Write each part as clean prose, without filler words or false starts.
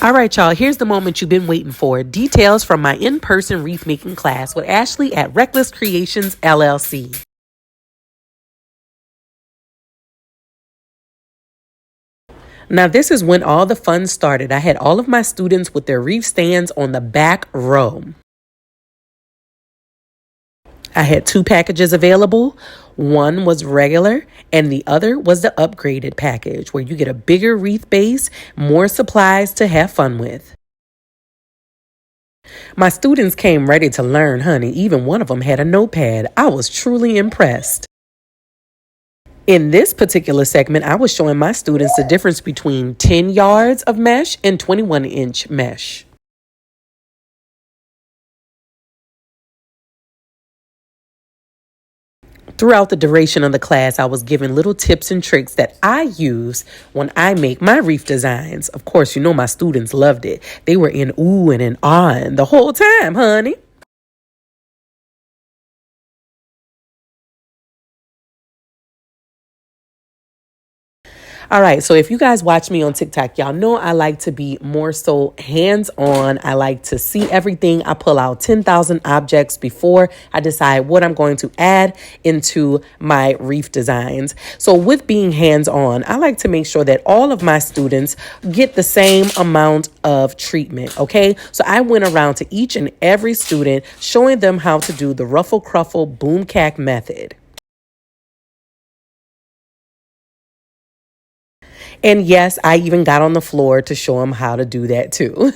All right, y'all, here's the moment you've been waiting for. Details from my in-person wreath making class with Ashley at Reckless Creations, LLC. Now, this is when all the fun started. I had all of my students with their wreath stands on the back row. I had two packages available. One was regular, and the other was the upgraded package, where you get a bigger wreath base, more supplies to have fun with. My students came ready to learn, honey. Even one of them had a notepad. I was truly impressed. In this particular segment, I was showing my students the difference between 10 yards of mesh and 21-inch mesh. Throughout the duration of the class, I was given little tips and tricks that I use when I make my wreath designs. Of course, you know my students loved it. They were in ooh and in ah the whole time, honey. All right, so if you guys watch me on TikTok, y'all know I like to be more so hands-on. I like to see everything. I pull out 10,000 objects before I decide what I'm going to add into my wreath designs. So with being hands-on, I like to make sure that all of my students get the same amount of treatment, okay? So I went around to each and every student showing them how to do the ruffle cruffle boom cack method. And yes, I even got on the floor to show them how to do that too.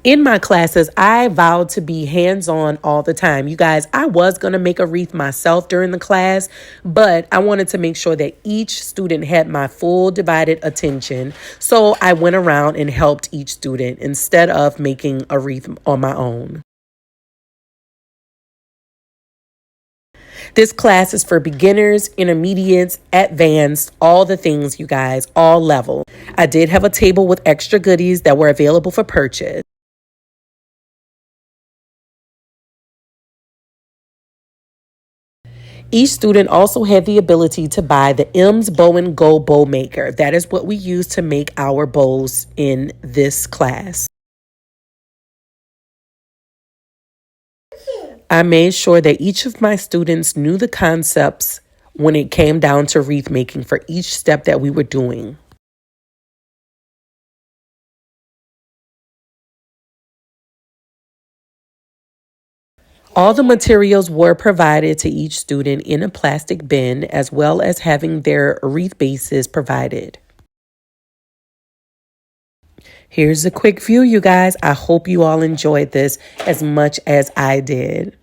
In my classes, I vowed to be hands-on all the time. You guys, I was going to make a wreath myself during the class, but I wanted to make sure that each student had my full divided attention. So I went around and helped each student instead of making a wreath on my own. This class is for beginners, intermediates, advanced, all the things, you guys, all level. I did have a table with extra goodies that were available for purchase. Each student also had the ability to buy the M's Bow and Go bow maker. That is what we use to make our bows in this class. I made sure that each of my students knew the concepts when it came down to wreath making for each step that we were doing. All the materials were provided to each student in a plastic bin, as well as having their wreath bases provided. Here's a quick view, you guys. I hope you all enjoyed this as much as I did.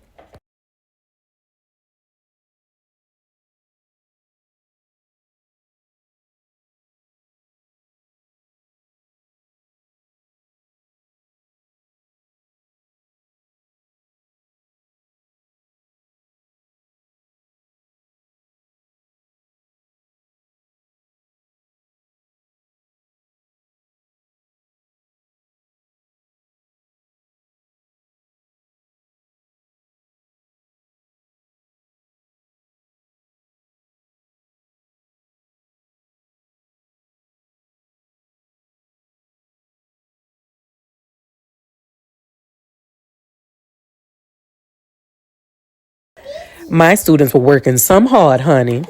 My students were working some hard, honey.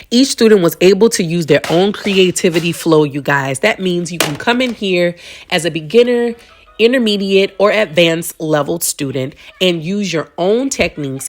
Each student was able to use their own creativity flow, you guys. That means you can come in here as a beginner, intermediate, or advanced level student and use your own techniques.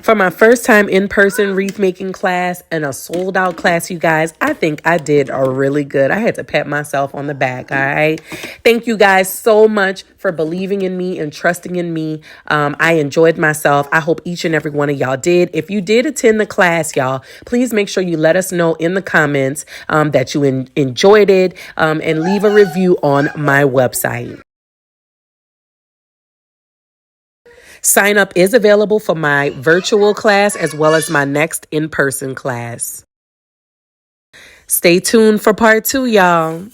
For my first time in-person wreath making class and a sold out class, you guys, I think I did a really good. I had to pat myself on the back. All right. Thank you guys so much for believing in me and trusting in me. I enjoyed myself. I hope each and every one of y'all did. If you did attend the class, y'all, please make sure you let us know in the comments that you enjoyed it, and leave a review on my website. Sign up is available for my virtual class as well as my next in-person class. Stay tuned for part 2, y'all.